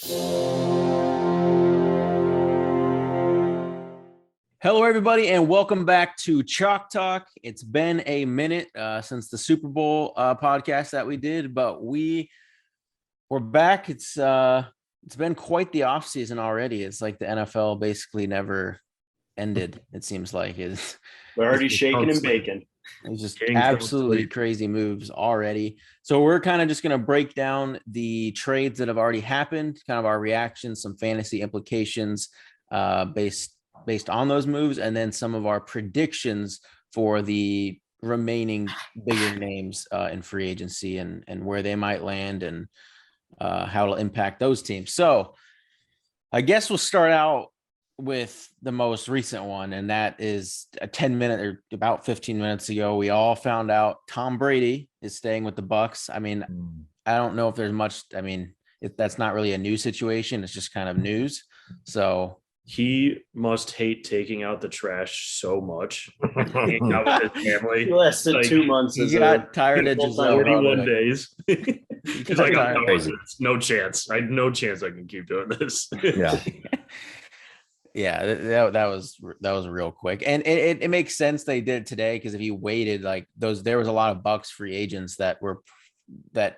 Hello, everybody, and welcome back to Chalk Talk. It's been a minute since the Super Bowl podcast that we did, but we're back. It's been quite the offseason already. It's like the NFL basically never ended. It seems like it's We're already shaking and baking. It's just absolutely crazy moves already. So we're kind of just going to break down the trades that have already happened, kind of our reactions, some fantasy implications based on those moves, and then some of our predictions for the remaining bigger names in free agency and where they might land and how it'll impact those teams. So I guess we'll start out with the most recent one, and that is a 10-minute or about 15 minutes ago. We all found out Tom Brady is staying with the Bucs. I mean, I don't know if there's much. I mean, that's not really a new situation. It's just kind of news. So he must hate taking out the trash so much. Hanging out with his family. He lasted 2 months. He got tired of just 41 days. He's like, no chance. I have no chance I can keep doing this. Yeah. Yeah, that was real quick, and it makes sense they did it today, because if he waited, like there was a lot of Bucs free agents that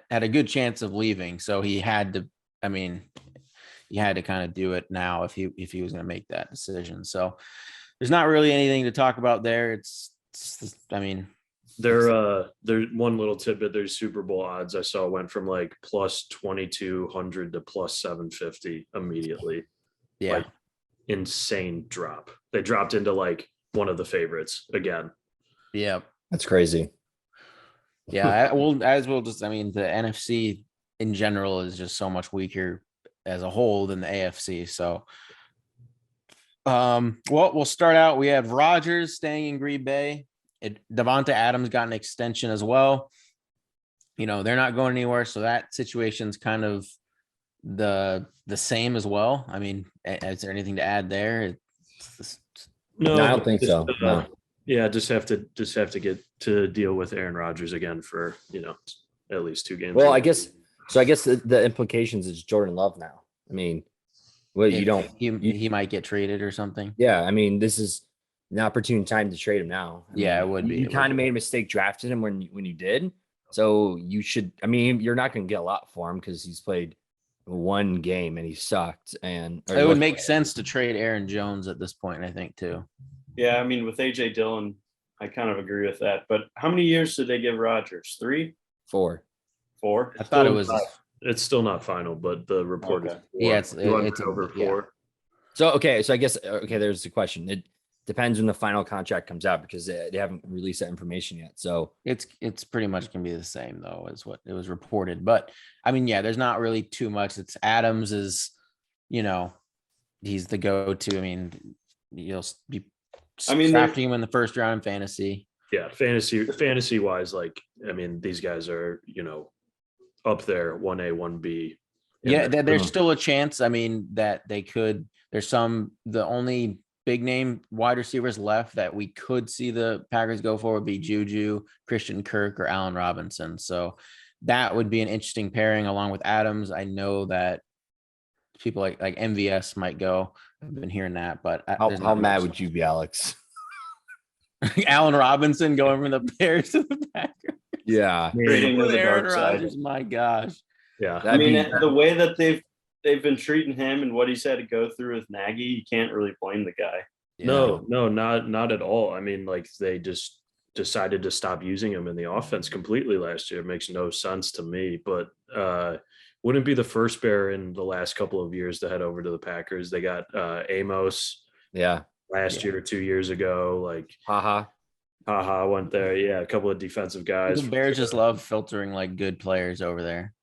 had a good chance of leaving, so he had to. I mean, he had to kind of do it now if he was going to make that decision. So there's not really anything to talk about there. It's I mean, they're one little tidbit. Their Super Bowl odds I saw went from like plus 2,200 to plus 750 immediately. Yeah. Like, insane drop. They dropped into like one of the favorites again. Yeah, that's crazy. Yeah, the NFC in general is just so much weaker as a whole than the AFC. So well, we'll start out. We have Rodgers staying in Green Bay. Davante Adams got an extension as well. You know, they're not going anywhere, so that situation's kind of the same as well. I mean, is there anything to add there? No, I don't think so. No. Yeah, just have to get to deal with Aaron Rodgers again for, at least 2 games. Well, I guess the implications is Jordan Love now. I mean, well, he might get traded or something. Yeah, I mean, this is an opportune time to trade him now. It would be. You kind of made a mistake drafting him when you did. So you should. I mean, you're not going to get a lot for him because he's played one game and he sucked. And it would make sense to trade Aaron Jones at this point, I think, too. Yeah, I mean, with AJ Dillon, I kind of agree with that. But how many years did they give Rodgers? 3? 4. 4? I thought it was. It's still not final, but the report is 4. Yeah, it's over 4. So I guess there's the question. It depends when the final contract comes out because they haven't released that information yet. So it's pretty much gonna be the same though as what it was reported. But I mean, yeah, there's not really too much. It's Adams is, he's the go-to. I mean, you'll be drafting him in the first round in fantasy. Yeah, fantasy wise, like, I mean, these guys are, up there 1A, 1B. Yeah, there's still a chance. I mean, that they could. There's the only big name wide receivers left that we could see the Packers go for would be Juju, Christian Kirk, or Allen Robinson. So that would be an interesting pairing along with Adams. I know that people like MVS might go. I've been hearing that, but how mad would you be, Alex? Allen Robinson going from the Bears to the Packers. Yeah, with Aaron Rodgers. My gosh. Yeah, I mean, the way that they've been treating him and what he's had to go through with Nagy, you can't really blame the guy. Yeah. No, not at all. I mean, like, they just decided to stop using him in the offense completely last year. It makes no sense to me, but wouldn't be the first Bear in the last couple of years to head over to the Packers. They got Amos. Yeah. Last year, 2 years ago, like Haha went there. Yeah, a couple of defensive guys. The Bears just love filtering like good players over there.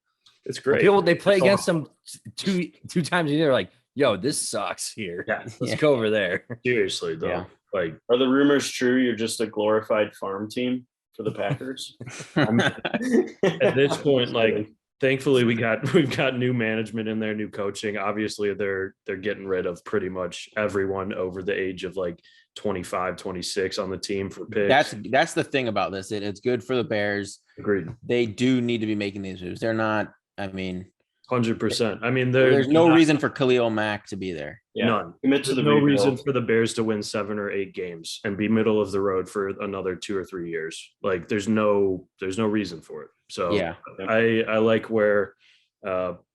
It's great. They play against them two times a year. Like, yo, this sucks here. Yeah, let's go over there. Seriously, though. Yeah. Like, are the rumors true? You're just a glorified farm team for the Packers. At this point, like, thankfully we've got new management in there, new coaching. Obviously, they're getting rid of pretty much everyone over the age of like 25, 26 on the team for picks. That's the thing about this. It's good for the Bears. Agreed. They do need to be making these moves. They're not. I mean, 100%. I mean, There's no reason for Khalil Mack to be there. Yeah. None. Commit to There's the no reason rebuild. for the Bears to win 7 or 8 games and be middle of the road for another 2 or 3 years. Like there's no reason for it. So Yeah. I like where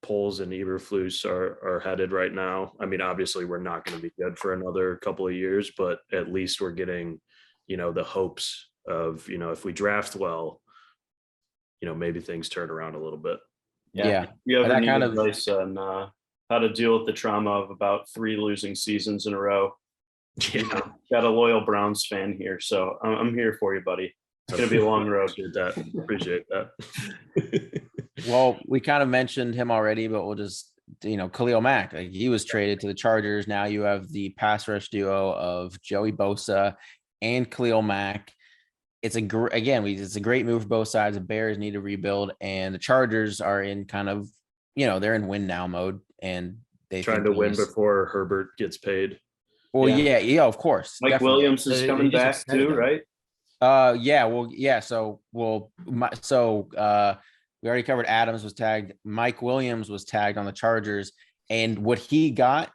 Poles and Eberflus are headed right now. I mean, obviously we're not going to be good for another couple of years, but at least we're getting, the hopes of, if we draft well, maybe things turn around a little bit. Yeah. You ever that need kind of- advice on how to deal with the trauma of about 3 losing seasons in a row? Yeah. Got a loyal Browns fan here, so I'm here for you, buddy. It's gonna be a long road. Appreciate that. Well, we kind of mentioned him already, but we'll just, Khalil Mack, like he was traded to the Chargers. Now you have the pass rush duo of Joey Bosa and Khalil Mack. It's it's a great move for both sides. The Bears need to rebuild, and the Chargers are in kind of, they're in win now mode, and they Trying to win before Herbert gets paid. Well, yeah, of course. Mike definitely. Williams is They coming just back extended too, him. right? We already covered Adams was tagged. Mike Williams was tagged on the Chargers, and what he got,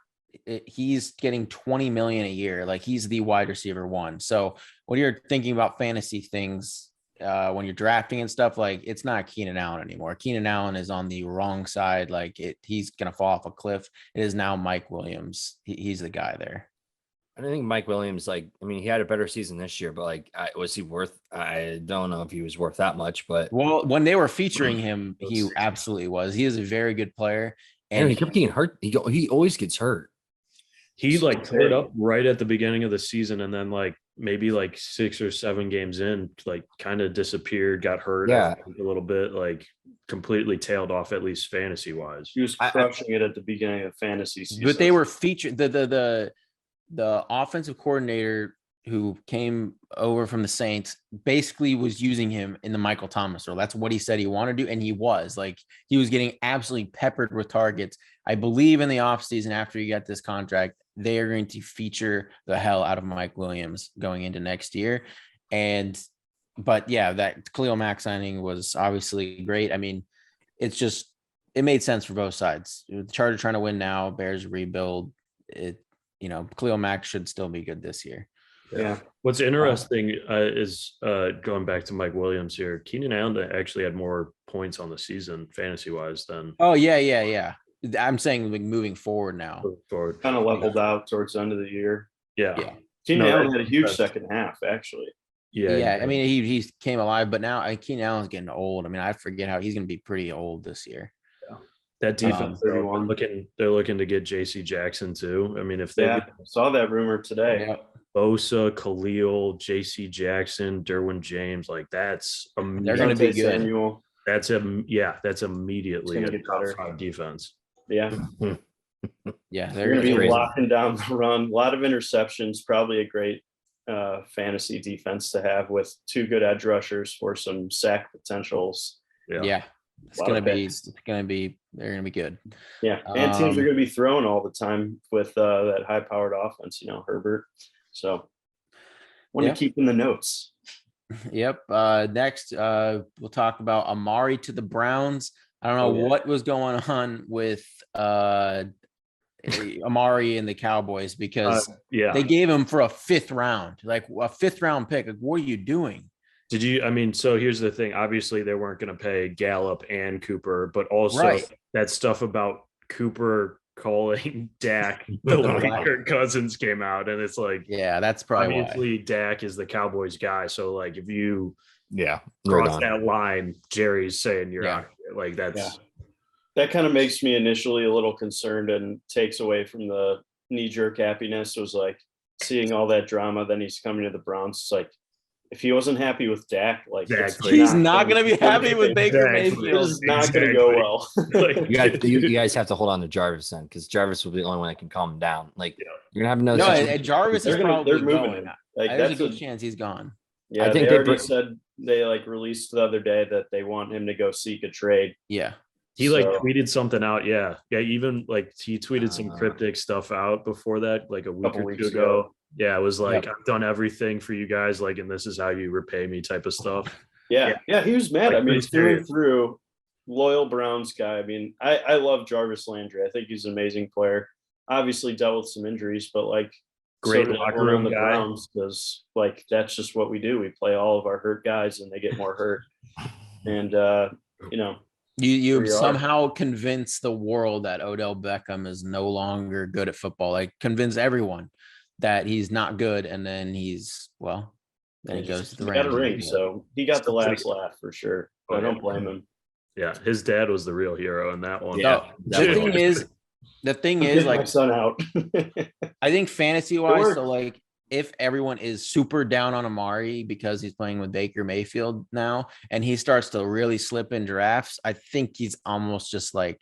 he's getting 20 million a year. Like he's the wide receiver 1. So when you're thinking about fantasy things, when you're drafting and stuff, like it's not Keenan Allen anymore. Keenan Allen is on the wrong side. Like he's gonna fall off a cliff. It is now Mike Williams. He's the guy there. I don't think Mike Williams, he had a better season this year, but was he worth? I don't know if he was worth that much, but Well, when they were featuring him, he absolutely was. He is a very good player, and he kept getting hurt. He always gets hurt. He tore it up right at the beginning of the season, and then maybe 6 or 7 games in, kind of disappeared, got hurt Yeah. a little bit, completely tailed off, at least fantasy wise. He was crushing it at the beginning of fantasy season. but they were featured the offensive coordinator who came over from the Saints basically was using him in the Michael Thomas role. That's what he said he wanted to do. And he was getting absolutely peppered with targets. I believe in the offseason after he got this contract, they are going to feature the hell out of Mike Williams going into next year. But yeah, that Khalil Mack signing was obviously great. I mean, it made sense for both sides. The Chargers trying to win now, Bears rebuild it. Khalil Mack should still be good this year. Yeah. What's interesting is going back to Mike Williams here. Keenan Allen actually had more points on the season, fantasy wise, than. Oh yeah. I'm saying moving forward now. Forward. Kind of leveled out towards the end of the year. Yeah. Keenan No, Allen had a huge that's- second half, actually. Yeah. I mean, he came alive, but now Keenan Allen's getting old. I mean, I forget how he's going to be pretty old this year. That defense, they're 31. looking to get JC Jackson too. I mean, if they Yeah, saw that rumor today. Yeah. Bosa, Khalil, JC Jackson, Derwin James, that's They're gonna be Deontay good. Samuel. that's immediately It's a gonna get top better. 5 defense. Yeah, Yeah, they're they're going to be crazy. locking down the run. A lot of interceptions. Probably a great fantasy defense to have with 2 good edge rushers for some sack potentials. Yeah. Lot of picks. They're going to be good. Yeah, and teams are Um, going to be throwing all the time with that high-powered offense. Herbert. So, want Yeah. to keep in the notes. Yep. Next, we'll talk about Amari to the Browns. I don't know Oh, yeah. what was going on with Amari and the Cowboys because Yeah. they gave him for a 5th round, like a 5th round pick. Like, what are you doing? Did you? I mean, so here's the thing. Obviously, they weren't going to pay Gallup and Cooper, but also Right. that stuff about Cooper calling Dak the way Right. Kirk Cousins came out, and it's Yeah, that's probably why. obviously Dak is the Cowboys guy. So if you Yeah. cross that line, Jerry's saying you're Yeah. out here. That's Yeah. That kind of makes me initially a little concerned and takes away from the knee-jerk happiness. It was seeing all that drama. Then he's coming to the Browns. It's if he wasn't happy with Dak, Exactly. He's not going to be happy with Baker Exactly. This Mayfield. is not going to go well. You guys have to hold on to Jarvis then, because Jarvis will be the only one that can calm him down. You're gonna have another. No, situation- and Jarvis is They're probably moving going. him. There's That's a good chance he's gone. Yeah, I think they they already bring- said they released the other day that they want him to go seek a trade. Yeah. He So- tweeted something out. Yeah. Even he tweeted some Uh, cryptic stuff out before that, a week Couple or weeks 2 ago. ago. Yeah. It was Yep. I've done everything for you guys. And this is how you repay me type of stuff. Yeah, he was mad. I mean, pretty through and serious. through, loyal Browns guy. I mean, I love Jarvis Landry. I think he's an amazing player. Obviously dealt with some injuries, but like Great so did locker everyone on room the guy. Browns, because like that's just what we do. We play all of our hurt guys and they get more hurt. And you know, You we are. somehow convince the world that Odell Beckham is no longer good at football. Like convince everyone that he's not good, and then then he goes to the he got a Rams. ring, so he got the last laugh for sure. Oh, I don't yeah. blame him. Yeah, his dad was the real hero in that one. Yeah. The thing is, I'm getting my like son out. I think fantasy wise, worked. so like if everyone is super down on Amari because he's playing with Baker Mayfield now and he starts to really slip in drafts, I think he's almost just like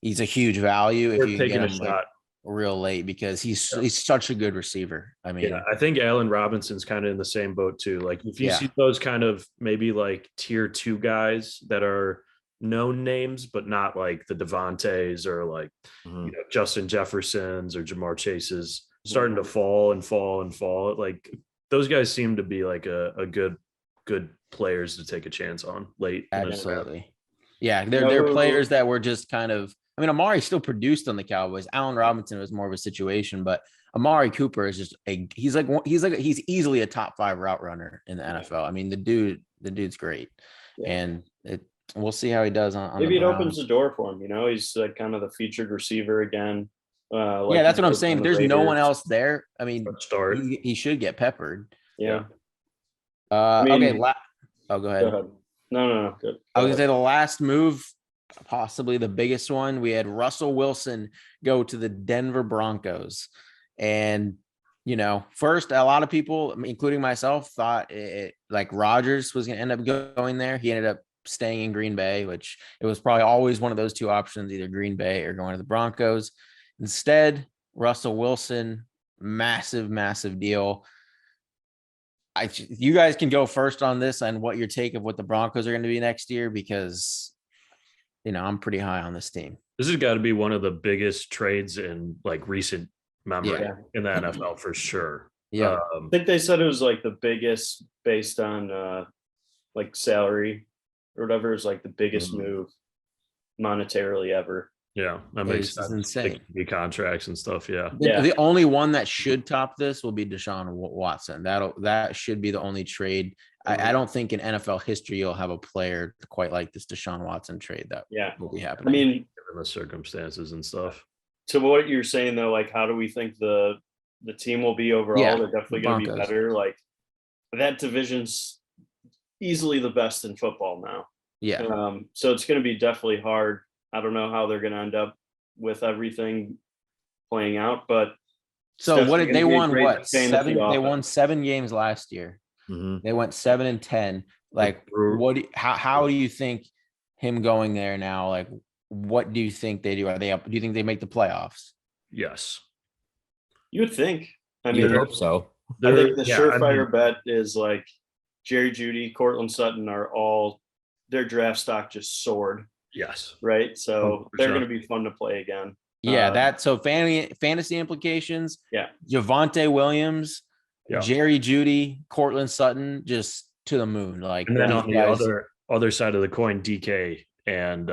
he's a huge value if We're you taking get a him like shot. real late because he's such a good receiver. I mean, Yeah, I think Allen Robinson's kind of in the same boat too. Like if you Yeah. see those kind of maybe like tier 2 guys that are known names, but not like the Devontaes or like Mhm. Justin Jeffersons or Jamar Chases starting to fall and fall and fall. Like those guys seem to be like a good players to take a chance on late. in the draft. absolutely. Yeah, You they're know they're who- players that were just kind of. I mean, Amari still produced on the Cowboys. Allen Robinson was more of a situation, but Amari Cooper is just he's easily a top 5 route runner in the NFL. I mean, the dude's great, Yeah. and we'll see how he does on Maybe the it opens Browns. the door for him. He's like kind of the featured receiver again. Yeah, that's what I'm saying. If there's no one else there, I mean, Start. he should get peppered. Yeah. Okay. mean- Go Go ahead. ahead. No. Good. I was gonna say the last move, possibly the biggest one. We had Russell Wilson go to the Denver Broncos, and first a lot of people, including myself, thought like Rodgers was gonna end up going there. He ended up staying in Green Bay, which it was probably always one of those two options, either Green Bay or going to the Broncos. Instead, Russell Wilson, massive deal. You guys can go first on this and what your take of what the Broncos are going to be next year, because I'm pretty high on this team. This has got to be one of the biggest trades in like recent memory Yeah. in the NFL for sure. Yeah. I think they said it was like the biggest based on like salary or whatever, is like the biggest move monetarily ever. Yeah, that makes It's sense. insane. The contracts and stuff. Yeah. The only one that should top this will be Deshaun Watson. That should be the only trade. I don't think in NFL history you'll have a player quite like this Deshaun Watson trade that Yeah. will be I happening. mean, Given the circumstances and stuff. to what you're saying though, like how do we think the team will be overall? Yeah, They're definitely going to be Broncos. better. Like that division's easily the best in football now. yeah. So it's going to be definitely hard. I don't know how they're going to end up with everything playing out, but So what definitely did they gonna be a won? great What fantasy 7? They offense. won 7 games last year. Mhm. They went 7-10. Like, how do you think him going there now? Like, what do you think they do? Are they up? Do you think they make the playoffs? Yes. you would think. I You mean, hope so. I think the Yeah, surefire bet is like Jerry Jeudy, Cortland Sutton are all their draft stock just soared, yes. right? So 100%. they're going to be fun to play again. Yeah, so fantasy implications. Yeah. Javonte Williams, Yeah. Jerry Jeudy, Cortland Sutton, just to the moon. Like, And then these on the guys- other side of the coin, DK and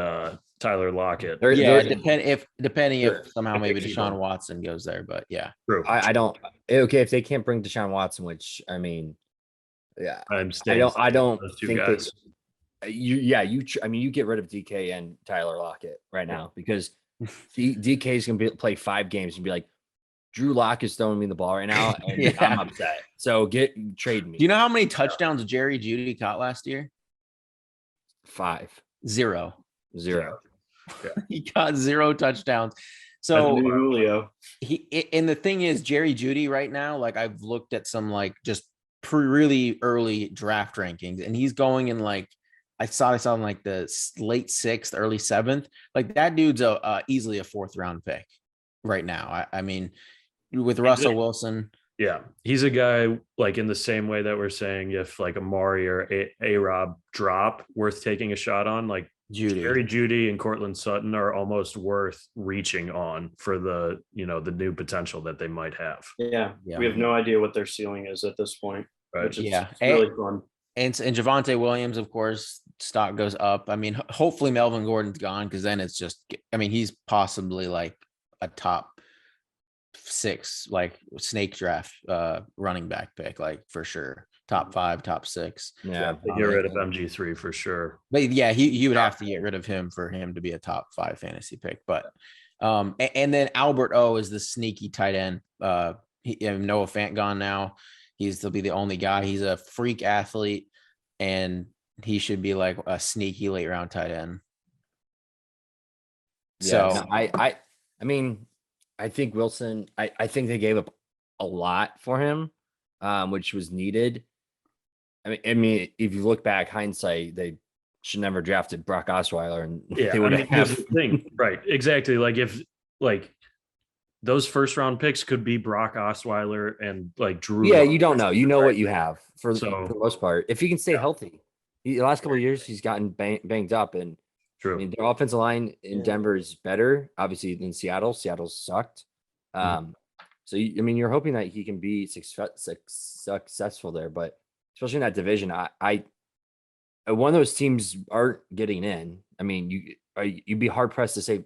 Tyler Lockett. depending Sure. if somehow If they maybe keep Deshaun him. Watson goes there, but yeah. True. I don't. Okay, if they can't bring Deshaun Watson, which I mean, yeah, I'm I staying don't those two think guys. that you get rid of DK and Tyler Lockett right now because DK is gonna play 5 games and be like, Drew Lock is throwing me the ball right now, and Yeah. I'm upset. So trade me. Do you know how many touchdowns Jerry Jeudy caught last year? 5, 0. 0. He got 0 touchdowns. New So Julio. and the thing is, Jerry Jeudy right now, like I've looked at some like just really early draft rankings, and he's going in like I saw in like the late 6th, early 7th. Like that dude's easily a 4th round pick right now. I mean, with Russell Wilson. Yeah, he's a guy like in the same way that we're saying if like Amari or A-Rob drop, worth taking a shot on. Like Jerry Jeudy and Cortland Sutton are almost worth reaching on for the the new potential that they might have. Yeah. Yeah. We have no idea what their ceiling is at this point, Right. which is Yeah. really fun. And Javonte Williams, of course, stock goes up. I mean, hopefully Melvin Gordon's gone because then it's just, I mean, he's possibly like a top 6, like snake draft running back pick, like for sure. Top 5, top 6. Yeah, Get rid of MG3 for sure. But yeah, he would have to get rid of him for him to be a top 5 fantasy pick. But and then Albert O is the sneaky tight end. Noah Fant gone now. He'll be the only guy. He's a freak athlete, and he should be like a sneaky late round tight end. Yeah, So no, I mean, I think Wilson. I think they gave up a lot for him, which was needed. I mean, if you look back, hindsight, they should never drafted Brock Osweiler, and Yeah, they I would mean, here's the thing, right? Exactly. Like if those first round picks could be Brock Osweiler and like Drew. Yeah, Lock. you don't know. You know Right. what you have for So- the most part. If he can stay healthy, the last couple of years he's gotten banged up, and I True. mean their offensive line in Denver is better, obviously, than Seattle. Seattle sucked. So I mean, you're hoping that he can be successful there, but especially in that division, I one of those teams aren't getting in. I mean, you'd be hard pressed to say,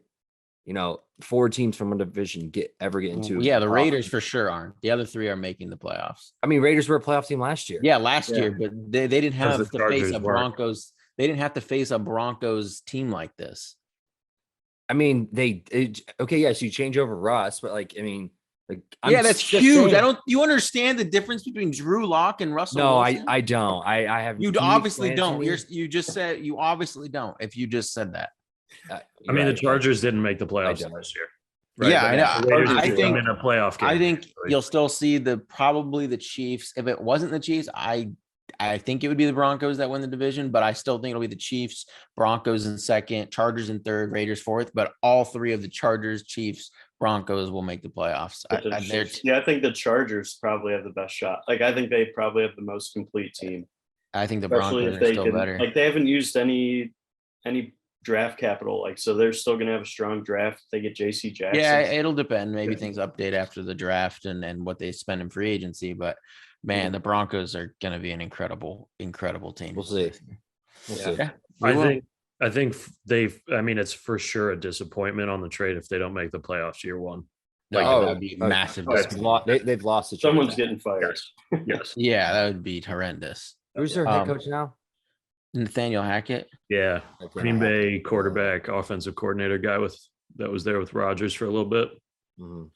4 teams from one division get into. yeah, the Raiders for sure aren't. The other 3 are making the playoffs. I mean, Raiders were a playoff team last year. Yeah, last Yeah. year, but they didn't Because have the to face Chargers a weren't. Broncos. They didn't have to face a Broncos team like this. I mean, okay, yes, you change over Russ, but like, I mean, like, Yeah, that's just huge. saying- You understand the difference between Drew Lock and Russell No, Wilson? I don't. I have. You can obviously explain don't. it to me? You just said you obviously don't. If you just said that. I mean, the Right. Chargers didn't make the playoffs don't. last year. Yeah, I know. The Raiders I did think- come in a playoff game. I think actually. you'll still see probably the Chiefs. If it wasn't the Chiefs, I think it would be the Broncos that win the division, but I still think it'll be the Chiefs, Broncos in second, Chargers in third, Raiders fourth. But all 3 of the Chargers, Chiefs, Broncos will make the playoffs. But the Chiefs- I think the Chargers probably have the best shot. Like I think they probably have the most complete team. I think the Especially Broncos if are they still can, better. like they haven't used any draft capital, like so they're still gonna have a strong draft. If they get JC Jackson. Yeah, it'll depend. Maybe Yeah. things update after the draft and what they spend in free agency. But man, the Broncos are going to be an incredible team. We'll see. We'll see. Yeah, we will. I think I mean, it's for sure a disappointment on the trade if they don't make the playoffs year 1. No, Like, that would be oh, massive. oh, it's disappointment. They've lost the chance. Someone's getting fired. Yes. Yeah, that would be horrendous. Who's their head Um, coach now? Nathaniel Hackett. Yeah. Green Bay quarterback, offensive coordinator guy that was there with Rodgers for a little bit. Mhm.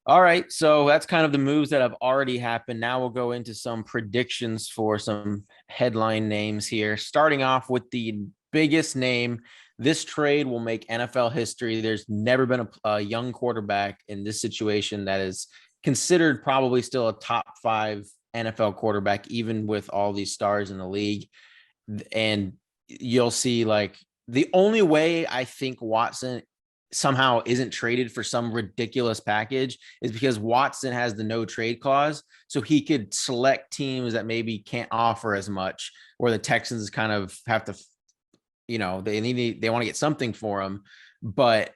All right, so that's kind of the moves that have already happened. Now we'll go into some predictions for some headline names here. Starting off with the biggest name, this trade will make NFL history. There's never been a young quarterback in this situation that is considered probably still a top 5 NFL quarterback, even with all these stars in the league. And you'll see, like, the only way I think Watson somehow isn't traded for some ridiculous package is because Watson has the no trade clause. So he could select teams that maybe can't offer as much, where the Texans kind of have to, they want to get something for him. But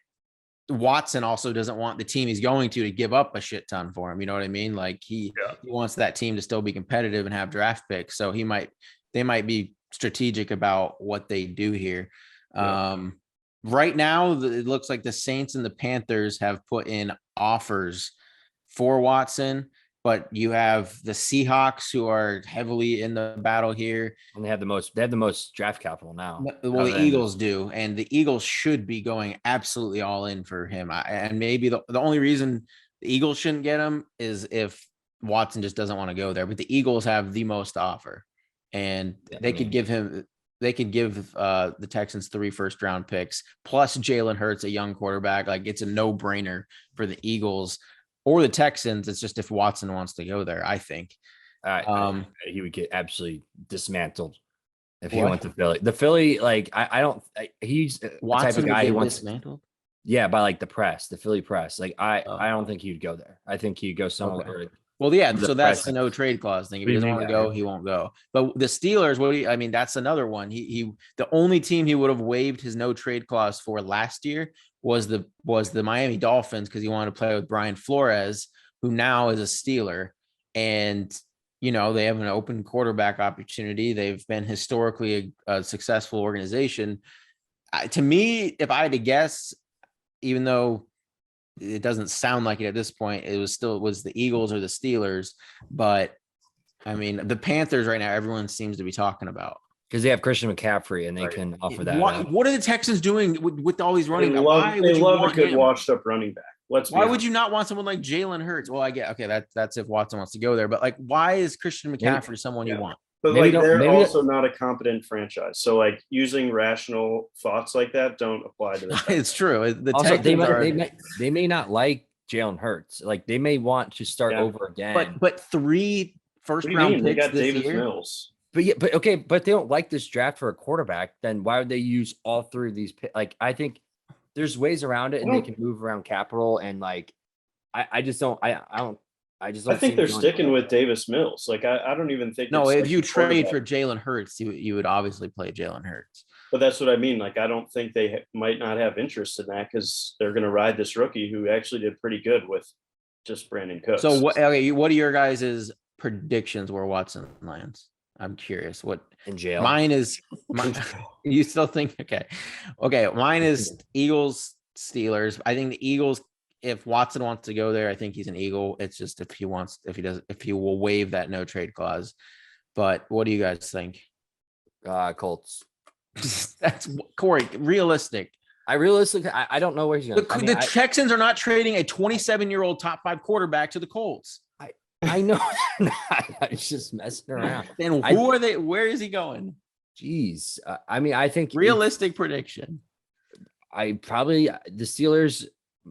Watson also doesn't want the team he's going to give up a shit ton for him. You know what I mean? Like he wants that team to still be competitive and have draft picks. So they might be strategic about what they do here. Yeah. Right now, it looks like the Saints and the Panthers have put in offers for Watson, but you have the Seahawks who are heavily in the battle here. And they have the most draft capital now. Well, other the than- Eagles do, and the Eagles should be going absolutely all in for him. And maybe the only reason the Eagles shouldn't get him is if Watson just doesn't want to go there. But the Eagles have the most to offer, and they could give him. They could give the Texans 3 first-round picks plus Jalen Hurts, a young quarterback. Like it's a no-brainer for the Eagles or the Texans. It's just if Watson wants to go there, I think. He would get absolutely dismantled if he What? went to Philly. The Philly, like he's the type Watson of would guy who get wants. dismantled. Yeah, by like the press, the Philly press. Like I Oh. don't think he'd go there. I think he'd go somewhere. Okay. Like, Well, yeah, The so that's the press. no trade clause thing. If What he do you doesn't want mean? to go, he won't go. But the Steelers, that's another one. He the only team he would have waived his no trade clause for last year was the Miami Dolphins because he wanted to play with Brian Flores, who now is a Steeler. And they have an open quarterback opportunity. They've been historically a successful organization. To me, if I had to guess, even though it doesn't sound like it at this point, it was the Eagles or the Steelers. But I mean, the Panthers right now, everyone seems to be talking about. Because they have Christian McCaffrey and they Right. can offer that. What are the Texans doing with all these running They backs? love, Why they would you love a want good him? washed up running back. Why would you not want someone like Jalen Hurts? Well, I get, okay, that's if Watson wants to go there, but like, why is Christian McCaffrey someone you yeah. want? But Maybe like don't- they're maybe- also not a competent franchise. So like using rational thoughts like that don't apply to the It's true. The Also, Texans are, they may not like Jalen Hurts. Like they may want to start Yeah. over again. but 3 first What do you round mean? They picks got this Davis year. Mills. But okay, but they don't like this draft for a quarterback. Then why would they use all 3 of these? Like I think there's ways around it, and they can move around capital. And like I just don't. I don't. I just. Don't I think see they're them doing sticking it. with Davis Mills. Like I don't even think. No, they're if you sticking trade quarterback. for Jalen Hurts, you would obviously play Jalen Hurts. But that's what I mean. Like I don't think they might not have interest in that because they're going to ride this rookie who actually did pretty good with just Brandon Cooks. So what? Okay, what are your guys' predictions where Watson lands? I'm curious. What in jail. mine is? You still think? Okay. Mine is Eagles, Steelers. I think the Eagles. If Watson wants to go there, I think he's an Eagle. It's just if he will waive that no trade clause. But what do you guys think? Colts. That's Corey. Realistic. I don't know where he's going. The Texans are not trading a 27-year-old top 5 quarterback to the Colts. I know. It's just messing around. Then who are they? Where is he going? Jeez. I mean, I think Realistic prediction. the Steelers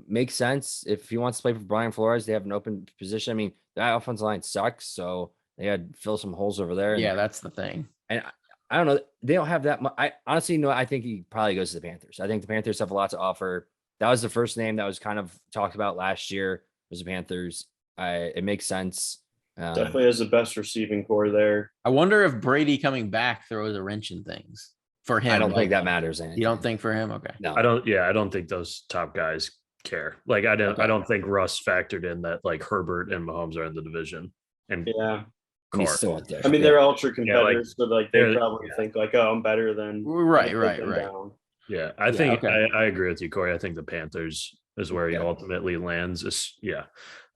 make sense if he wants to play for Brian Flores. They have an open position. I mean, that offensive line sucks, so they had to fill some holes over there. Yeah, that's the thing. And I don't know. They don't have that much. I honestly know. I think he probably goes to the Panthers. I think the Panthers have a lot to offer. That was the first name that was kind of talked about last year. Was the Panthers? It makes sense. Definitely has the best receiving core there. I wonder if Brady coming back throws a wrench in things for him. I don't think Like, that matters. Anything. You don't think for him? Okay. No. I don't think those top guys care. Like I don't think Russ factored in that like Herbert and Mahomes are in the division. And Yeah. He's Carr. still out there. I mean, they're ultra competitors, but like they they're- probably think like, oh, I'm better than Right. down. yeah, I think okay. I agree with you, Corey. I think the Panthers is where he Yeah. ultimately lands.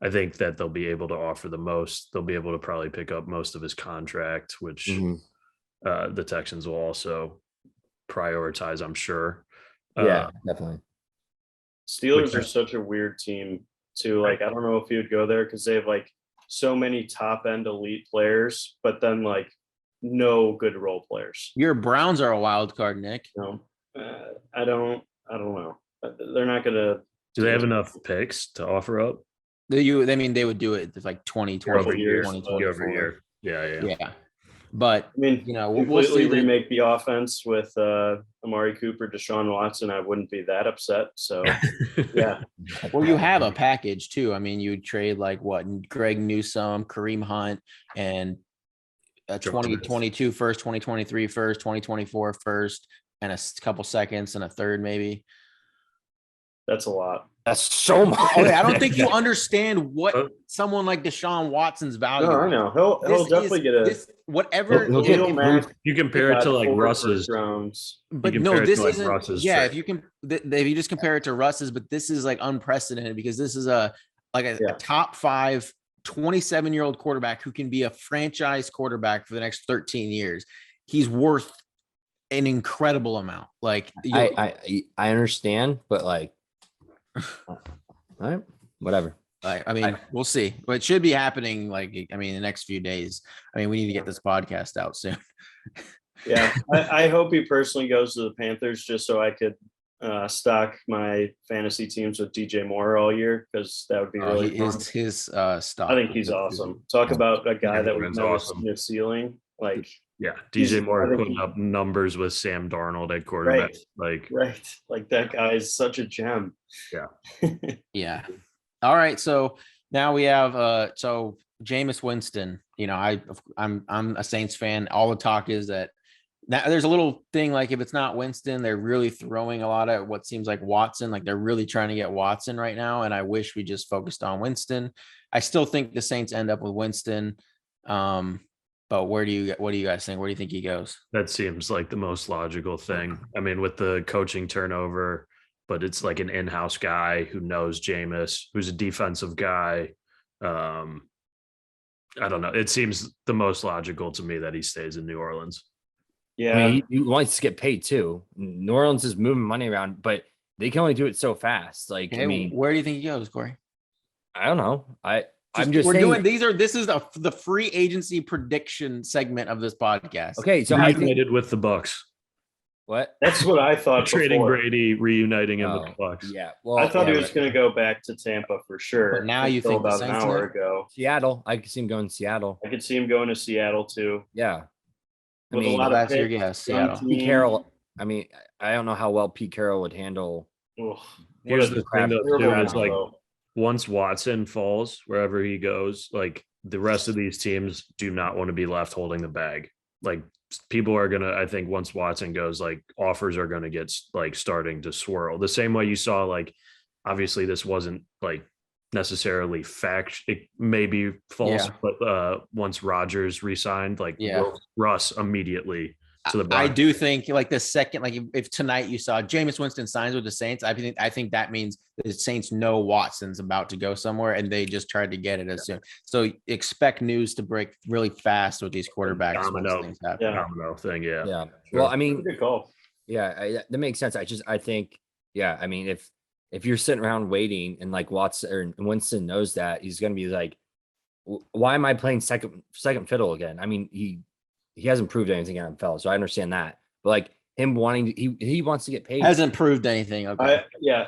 I think that they'll be able to offer the most. They'll be able to probably pick up most of his contract, which Mhm. The Texans will also prioritize, I'm sure. Yeah, definitely. Steelers Which- are such a weird team too. Like, I don't know if you would go there because they have like so many top end elite players, but then like no good role players. Your Browns are a wild card, Nick. You know, I don't know. They're not gonna. Do they have enough picks to offer up They mean they would do it with like 2020, Couple years, 2024. year over year? Yeah. Yeah. But I mean, we'll completely see. that- remake the offense with Amari Cooper, Deshaun Watson. I wouldn't be that upset. So yeah, Well, you have a package too. I mean, you would trade like what? Greg Newsome, Kareem Hunt, and a Jarvis. 2022 first, 2023 first, 2024 first, and a couple seconds and a third maybe. that's a lot. That's so much. Okay, I don't think you understand what Uh, someone like Deshaun Watson's value. No, I is. know he'll This definitely is- get a. this, whatever. He'll get Khalil improved. Mack You compare it got to like 4 Russ's. first rounds. But you no, compare it this to, like, isn't. Russ's Yeah, trade. if you can, if you just compare it to Russ's, but this is like unprecedented because this is a Yeah. top 5 27-year-old quarterback who can be a franchise quarterback for the next 13 years. He's worth an incredible amount. Like I understand, but like, all right, whatever. I mean, we'll see. But it should be happening. Like, I mean, the next few days. I mean, we need to get this podcast out soon. Yeah, I hope he personally goes to the Panthers just so I could stock my fantasy teams with DJ Moore all year because that would be really fun. His stock. I think he's awesome. Talk about a guy that we've He's never awesome. seen a ceiling. Like, Yeah, He's- DJ Moore I think putting he- up numbers with Sam Darnold at quarterback. Like, right. Like that guy is such a gem. Yeah. All right. So now we have so Jameis Winston. You know, I'm a Saints fan. All the talk is that now there's a little thing like if it's not Winston, they're really throwing a lot at what seems like Watson. Like they're really trying to get Watson right now. And I wish we just focused on Winston. I still think the Saints end up with Winston. But what do you guys think? Where do you think he goes? That seems like the most logical thing. I mean, with the coaching turnover, but it's like an in-house guy who knows Jameis, who's a defensive guy. I don't know. It seems the most logical to me that he stays in New Orleans. Yeah. I mean, he wants to get paid too. New Orleans is moving money around, but they can only do it so fast. Like, Okay, I mean, where do you think he goes, Corey? I don't know. I'm just we're saying, doing this is the free agency prediction segment of this podcast. okay. So I think Reunited with the Bucks, what? That's what I thought. trading before. Brady, reuniting him with Oh, the Bucks. yeah. Well, I thought yeah, he was right. going to go back to Tampa for sure. But now you until think the about an Saints hour now? ago. Seattle. I could see him going to Seattle. I could see him going to Seattle too. Yeah. I With a mean, lot of That's your picks, guess, young Seattle. Pete team. Carroll. I mean, I don't know how well Pete Carroll would handle. Ugh, Here's what a the thing, though, terrible too, is like combo. once Watson falls wherever he goes, like the rest of these teams do not want to be left holding the bag. Like people are gonna, I think, once Watson goes, like offers are gonna get like starting to swirl the same way you saw. Like obviously, this wasn't like necessarily fact. It may be false, Yeah. but once Rodgers resigned, like Yeah. Russ immediately to the I Broncos. do think like the second, like if tonight you saw Jameis Winston signs with the Saints, I think that means the Saints know Watson's about to go somewhere and they just tried to get it as soon. So expect news to break really fast with these quarterbacks. once Domino. things happen. Yeah. Domino thing, yeah. Yeah. Sure. Well, I mean, Good call. yeah, that makes sense. I think, yeah. I mean, if you're sitting around waiting and like Watson or Winston knows that, he's going to be like, why am I playing second fiddle again? I mean, he hasn't proved anything in NFL, so I understand that. But like him wanting to, he wants to get paid. Hasn't proved anything. Okay.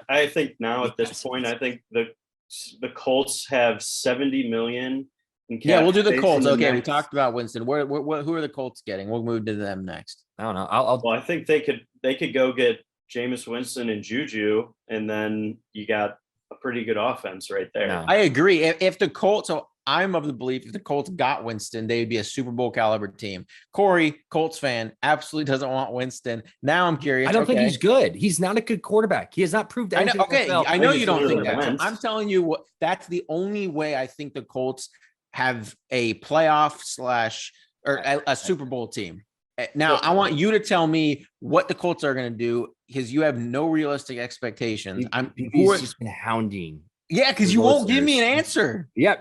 I think now at this point, I think the Colts have 70 million. In cap Yeah, we'll do the space Colts. in Okay, we next- talked about Winston. Who are the Colts getting? We'll move to them next. I don't know. I'll Well, I think they could go get Jameis Winston and Juju, and then you got a pretty good offense right there. No. I agree. If the Colts, so I'm of the belief if the Colts got Winston, they would be a Super Bowl caliber team. Corey, Colts fan, absolutely doesn't want Winston. Now I'm curious. I don't think okay. he's good. He's not a good quarterback. He has not proved I know. anything. in Okay, NFL. I know think you it's don't think literally that. So went. I'm telling you what. That's the only way I think the Colts have a playoff / or a Super Bowl team. Now I want you to tell me what the Colts are going to do because you have no realistic expectations. He's just been hounding. Yeah, because you won't give me an answer. Yeah,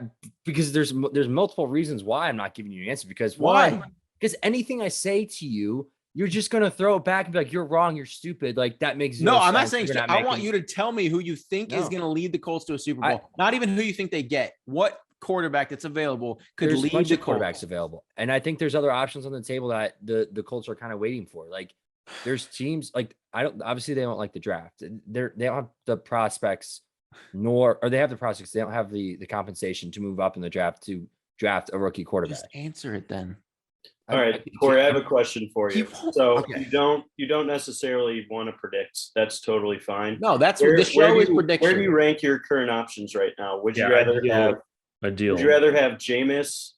because there's multiple reasons why I'm not giving you an answer. Because Why? Because anything I say to you, you're just gonna throw it back and be like, "You're wrong. You're stupid." Like that makes No, I'm not sense. saying. You're not I want making- you to tell me who you think is No. going to lead the Colts to a Super I- Bowl. Not even who you think they get. What quarterback that's available could There's a lead bunch the of quarterbacks Colts? available, and I think there's other options on the table that the Colts are kind of waiting for. Like there's teams like obviously they don't like the draft. They don't have the prospects, or they have the prospects. They don't have the compensation to move up in the draft to draft a rookie quarterback. Just answer it then. All right, Corey, I have a question for He you. won't- So okay. you don't necessarily want to predict. That's totally fine. No, that's what this show is prediction. Where do you rank your current options right now? Would you Yeah, rather have Ideal. Would you rather have Jameis,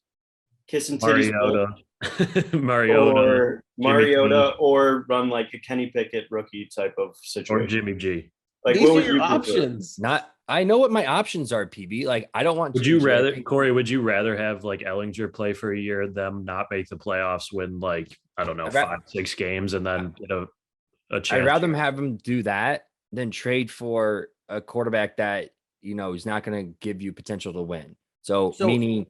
Kiss and Titties, Mariota, Mariota, or Jimmy Mariota, or run like a Kenny Pickett rookie type of or situation? Jimmy G? Like, These what are would your you prefer? options. I know what my options are, PB. Like I don't want. Would you Jimmy G. I rather, think- Corey? Would you rather have like Ellinger play for a year, them not make the playoffs, win like I don't know I'd ra- 5-6 games, and then get a chance? I'd rather have him do that than trade for a quarterback that is not going to give you potential to win. So meaning,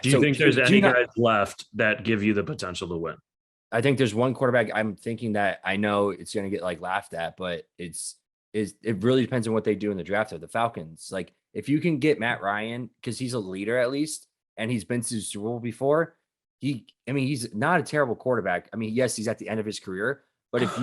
Do you so think there's do any not- guys left that give you the potential to win? I think there's one quarterback I'm thinking that I know it's going to get like laughed at, but it really depends on what they do in the draft of the Falcons. Like if you can get Matt Ryan because he's a leader at least, and he's been to the Super Bowl before. He's not a terrible quarterback. I mean, yes, he's at the end of his career, but if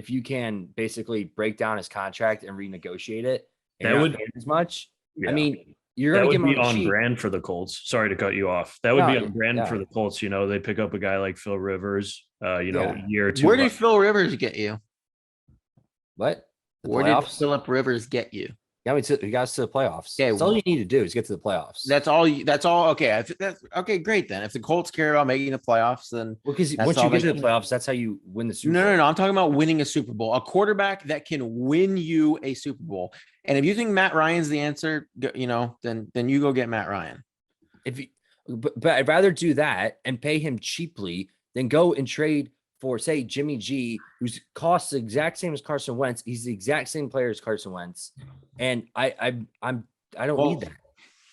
you can basically break down his contract and renegotiate it, and That you're not would- paying as much. Yeah. I mean, you're That going to would give be him on cheap. brand for the Colts. Sorry to cut you off. That would be No, on brand yeah. for the Colts. They pick up a guy like Phil Rivers, Yeah. year or two. Where did Phil Rivers get you? What? The Where did playoffs? Philip Rivers get you? He got us to the playoffs. Okay, That's all you need to do is get to the playoffs. That's all. That's all. Okay. That's okay. Great then. If the Colts care about making the playoffs, then because that's once all you get they to the can- playoffs, that's how you win the Super no, Bowl. no, no. I'm talking about winning a Super Bowl. A quarterback that can win you a Super Bowl. And if you think Matt Ryan's the answer, then you go get Matt Ryan. But I'd rather do that and pay him cheaply than go and trade for, say, Jimmy G, who's costs the exact same as Carson Wentz. He's the exact same player as Carson Wentz, and I don't Well, need that.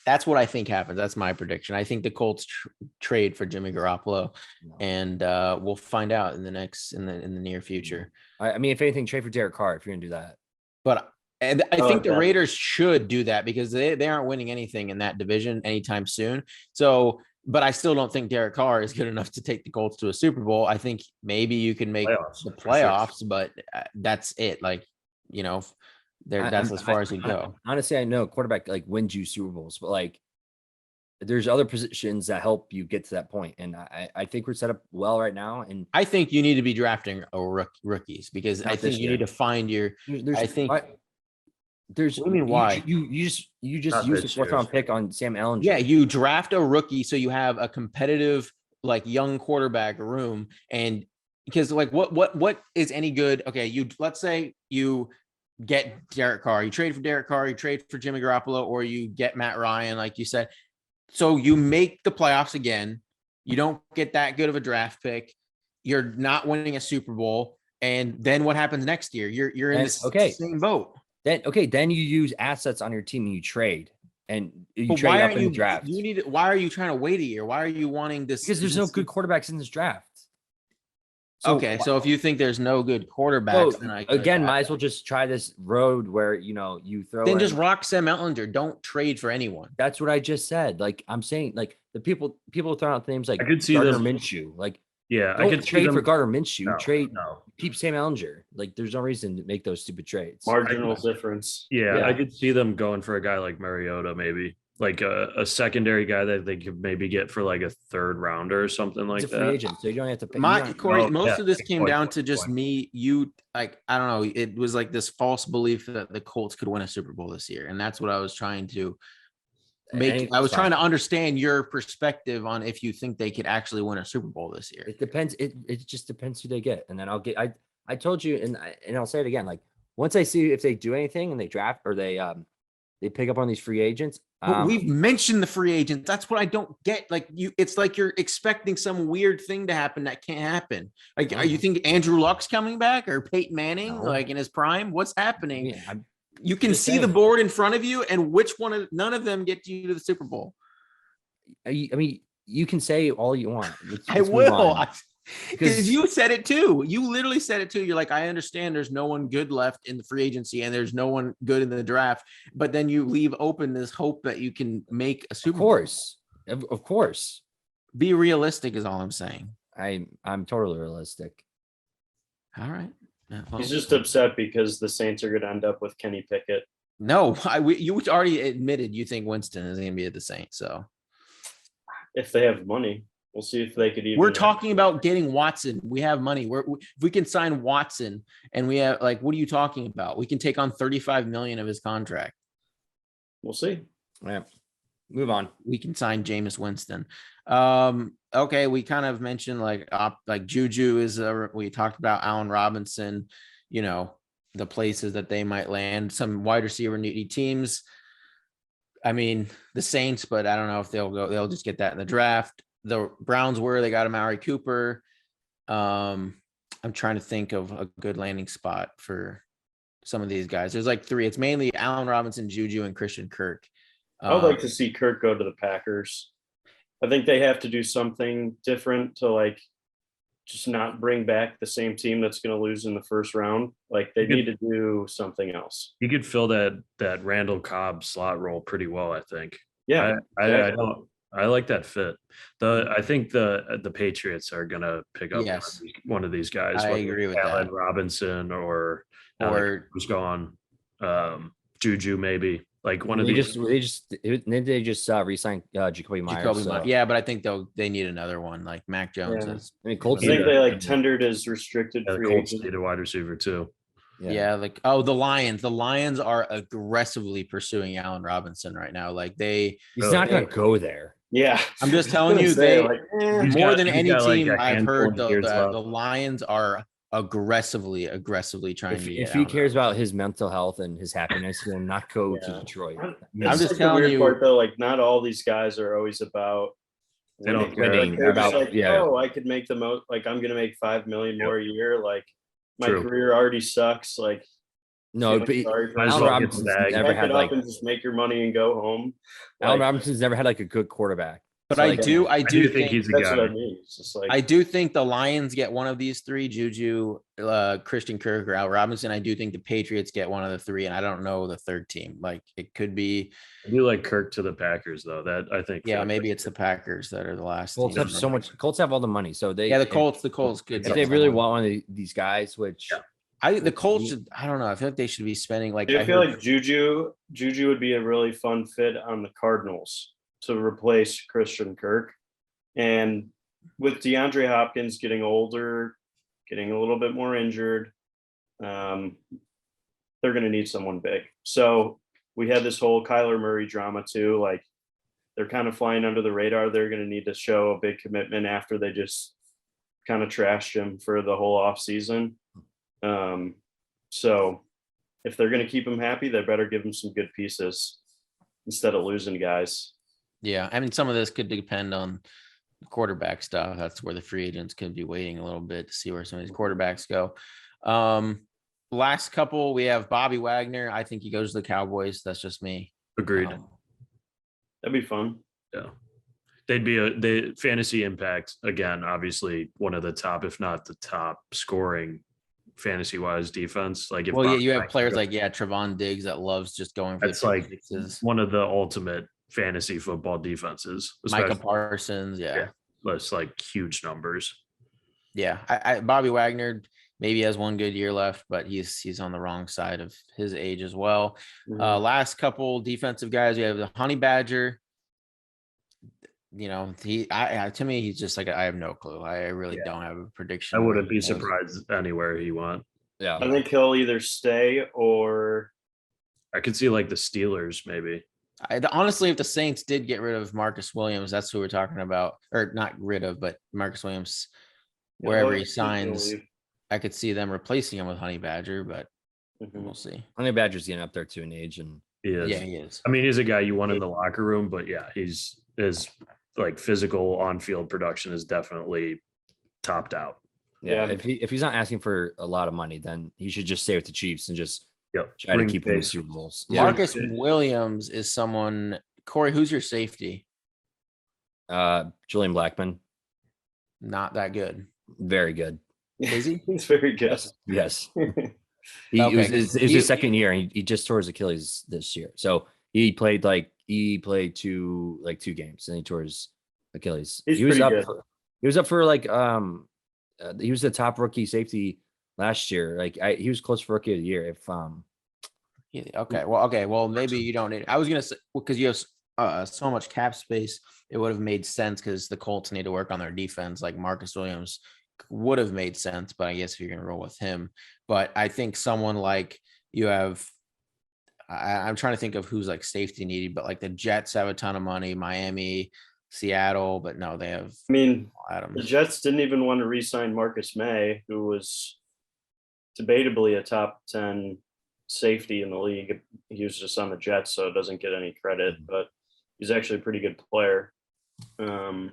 That's what I think happens. That's my prediction. I think the Colts trade for Jimmy Garoppolo, No. and we'll find out in the near future. I mean, if anything, trade for Derek Carr if you're gonna do that. But and I I think like the that. Raiders should do that because they aren't winning anything in that division anytime soon. So, but I still don't think Derek Carr is good enough to take the Colts to a Super Bowl. I think maybe you can make Playoffs, the for sure. playoffs, but that's it. Like, you know, that's as far as you go. Honestly, I know quarterback like wins you Super Bowls, but like there's other positions that help you get to that point, and I think we're set up well right now. And I think you need to be drafting rookies because Not I think this you year. need to find your. there's I think- there's What do you mean, why? you just Not used a this 4th year. round pick on Sam Allen. Yeah, you draft a rookie so you have a competitive, like young quarterback room, and because like what is any good? Okay, let's say you get Derek Carr, you trade for Derek Carr, you trade for Jimmy Garoppolo, or you get Matt Ryan, like you said. So you make the playoffs again. You don't get that good of a draft pick. You're not winning a Super Bowl, and then what happens next year? You're in And- the okay. same boat. Then you use assets on your team and you trade, and you But trade why up aren't in you the draft. Why are you trying to wait a year? Why are you wanting this? Because there's no good quarterbacks in this draft. Okay, so if you think there's no good so quarterbacks, then again, might as well just try this road where you throw. then in- just rock Sam Ellinger. Don't trade for anyone. That's what I just said. Like I'm saying, like the people throwing out names like I could see Gardner them- Minshew. Like Yeah, I don't could see trade them- for Gardner Minshew. No, Trade no. keep Sam Ellinger. Like there's no reason to make those stupid trades. Marginal difference. Yeah, Yeah. I could see them going for a guy like Mariota, maybe like a secondary guy that they could maybe get for like a 3rd rounder or something like He's a free that. agent, so you don't have to pay. My Corey, Oh, most yeah, of this good came point, down good to just point. me, you like I don't know. It was like this false belief that the Colts could win a Super Bowl this year, and that's what I was trying to make. I was trying to understand your perspective on if you think they could actually win a Super Bowl this year. It depends. It just depends who they get, and then I'll get. I told you, and I'll say it again. Like once I see if they do anything and they draft or they pick up on these free agents. But we've mentioned the free agents. That's what I don't get. Like it's like you're expecting some weird thing to happen that can't happen. Like, are you think Andrew Luck's coming back or Peyton Manning, No. like in his prime? What's happening? Yeah, You can just see the saying. board in front of you, and none of them get you to the Super Bowl. I mean, you can say all you want. I Let's move will. on. Because Because- you said it too. You literally said it too. You're like, I understand there's no one good left in the free agency and there's no one good in the draft, but then you leave open this hope that you can make a Of Super Bowl. course, of course. Be realistic is all I'm saying. I'm totally realistic. All right. Yeah, well, He's just upset because the Saints are going to end up with Kenny Pickett. no, you already admitted you think Winston is going to be at the Saints. So If they have money, we'll see if they could even. we're talking about getting Watson. We have money. If we can sign Watson and we have like, what are you talking about? We can take on 35 million of his contract. We'll see. Yeah. Move on. We can sign Jameis Winston. Okay, we kind of mentioned like Juju is we talked about Allen Robinson, you know, the places that they might land, some wide receiver needy teams. I mean, the Saints, but I don't know if they'll just get that in the draft. The Browns they got Amari Cooper. I'm trying to think of a good landing spot for some of these guys. There's like 3. It's mainly Allen Robinson, Juju, and Christian Kirk. I would like to see Kirk go to the Packers. I think they have to do something different to like just not bring back the same team that's going to lose in the first round. Like they need to do something else. He could fill that Randall Cobb slot role pretty well, I think. Yeah, exactly. I like that fit. I think the Patriots are gonna pick up Yes. one of these guys. I whether agree with Allen that. Robinson or who's gone. Juju maybe like one of They these. just re-signed Jacoby Myers. So. Yeah, but I think they need another one like Mac Jones Yeah. is. I mean, I Colts. think Yeah. they like tendered as restricted The free Colts agent. need a wide receiver too. Yeah. like the Lions. The Lions are aggressively pursuing Allen Robinson right now. Like He's not gonna go there. Yeah, I'm just I was telling gonna you, say, they like, He's more got- than he's any got, like, team a I've handful heard, of years left. the Lions are aggressively trying If to get he Allen cares about his mental health and his happiness, he will not go to Yeah. Detroit. I'm That's just like the telling weird you- part though. Like not all these guys are always about They don't winning. care. Like, they're just about- like, yeah. oh, I could make the most. Like, I'm gonna make 5 million more a year. Like, my True. career already sucks. Like, No, feeling but sorry for Might as Allen well myself. get the Robinson's bag. never Pack had it like up and just make your money and go home. Allen Like, Robinson's never had like a good quarterback. But So, I like, do think think he's a that's what I guy. mean. It's just like, I do think the Lions get one of these three, Juju, Christian Kirk, or Al Robinson. I do think the Patriots get one of the three, and I don't know the third team. Like it could be, I do like Kirk to the Packers though. That I think. yeah, maybe it's the Packers that are the last Colts team. have so much. Colts have all the money, so they. Yeah, the Colts could. If get they really someone. want one of these guys, which The Colts should. I don't know. I feel like they should be spending like. I I feel heard- like Juju would be a really fun fit on the Cardinals to replace Christian Kirk. And with DeAndre Hopkins getting older, getting a little bit more injured, they're going to need someone big. So we had this whole Kyler Murray drama too. Like they're kind of flying under the radar. They're going to need to show a big commitment after they just kind of trashed him for the whole offseason. So if they're going to keep him happy, they better give him some good pieces instead of losing guys. Yeah, I mean, some of this could depend on quarterback stuff. That's where the free agents could be waiting a little bit to see where some of these quarterbacks go. Last couple, we have Bobby Wagner. I think he goes to the Cowboys. That's just me. Agreed. That'd be fun. Yeah. They'd be the fantasy impact again, obviously one of the top, if not the top scoring fantasy wise defense. Like if Well, yeah, Bobby you have Wagner players goes- like Trevon Diggs that loves just going for that's the like sixes. one of the ultimate fantasy football defenses. Micah especially- Parsons, yeah. That's like huge numbers. Yeah, I Bobby Wagner maybe has one good year left, but he's on the wrong side of his age as well. Mhm. Last couple defensive guys, we have the Honey Badger. You know, to me, he's just like I have no clue. I really don't have a prediction. I where wouldn't he be goes. surprised anywhere he went. yeah, I think he'll either stay or I could see like the Steelers maybe. Honestly, if the Saints did get rid of Marcus Williams, that's who we're talking about, or not rid of, but Marcus Williams, wherever he he's gonna signs, leave. I could see them replacing him with Honey Badger, but Mhm. we'll see. Honey Badger's getting up there to an age, and He is. Yeah, he is. I mean, he's a guy you want in the locker room, but yeah, his like physical on-field production is definitely topped out. yeah, Yeah. if he's not asking for a lot of money, then he should just stay with the Chiefs and just Yep. try to Bring keep winning pace. Super Bowls. Yeah. Marcus Williams is someone. Corey, who's your safety? Julian Blackman, Not that good. very good. Is he? He's very good. Yes. Okay. It was He- his second year, and he just tore his Achilles this year. So he played two games, and he tore his Achilles. He's he was pretty up. good. He was up for like he was the top rookie safety last year. Like he was close for rookie of the year. If Yeah, okay. Well, maybe you don't need. I was gonna say because you have so much cap space, it would have made sense because the Colts need to work on their defense. Like Marcus Williams would have made sense, but I guess if you're gonna roll with him, but I think someone like you have. I'm trying to think of who's like safety needy, but like the Jets have a ton of money, Miami, Seattle, but no, they have I mean, the Adams. Jets didn't even want to re-sign Marcus May, who was debatably a top 10 safety in the league. He was just on the Jets, so doesn't get any credit, but he's actually a pretty good player. I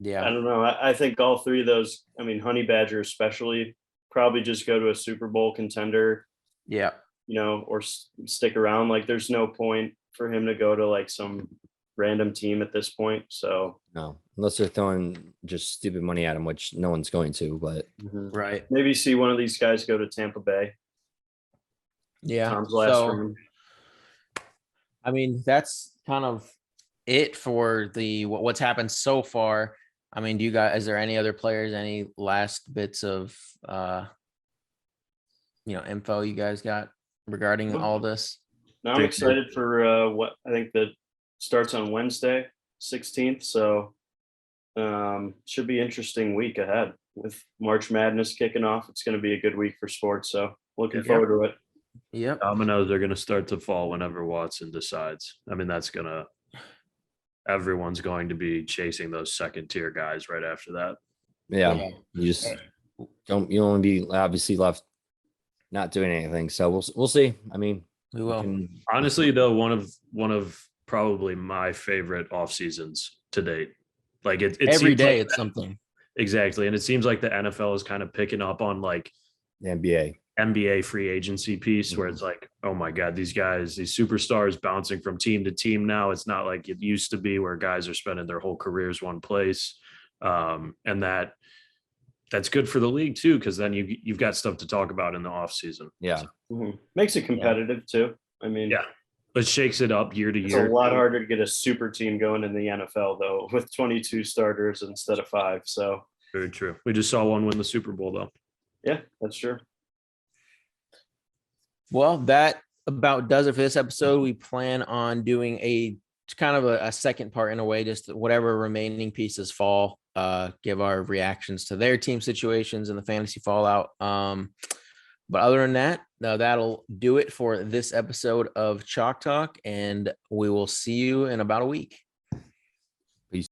Yeah, don't know. I think all three of those, I mean, Honey Badger especially, probably just go to a Super Bowl contender, yeah. or stick around. Like, there's no point for him to go to like some random team at this point. So no, unless they're throwing just stupid money at him, which no one's going to. But Right. maybe see one of these guys go to Tampa Bay. Yeah. Tom's last So, room. I mean, that's kind of it for what's happened so far. I mean, is there any other players, any last bits of info you guys got regarding all this? Now I'm excited for what I think that starts on Wednesday, 16th. So should be interesting week ahead with March Madness kicking off. It's going to be a good week for sports. So looking Yeah. forward to it. Yep. Dominoes are going to start to fall whenever Watson decides. I mean, everyone's going to be chasing those second tier guys right after that. yeah, you just don't want to be obviously left not doing anything. So we'll see. I mean, We will. Honestly, though, one of probably my favorite off seasons to date. Like it Every seems day like it's something. exactly. And it seems like the NFL is kind of picking up on like The NBA. NBA free agency piece where it's like, oh my God, these guys, these superstars bouncing from team to team now. It's not like it used to be where guys are spending their whole careers one place. And that's good for the league too, because then you've got stuff to talk about in the off season. Yeah. Makes it competitive too. I mean, Yeah. It shakes it up year to it's year. a lot harder to get a super team going in the NFL though, with 22 starters instead of 5. So Very true. We just saw one win the Super Bowl though. yeah, that's true. Well, that about does it for this episode. We plan on doing a kind of a second part in a way, just whatever remaining pieces fall, give our reactions to their team situations and the fantasy fallout. But other than that, that'll do it for this episode of Chalk Talk, and we will see you in about a week. Peace.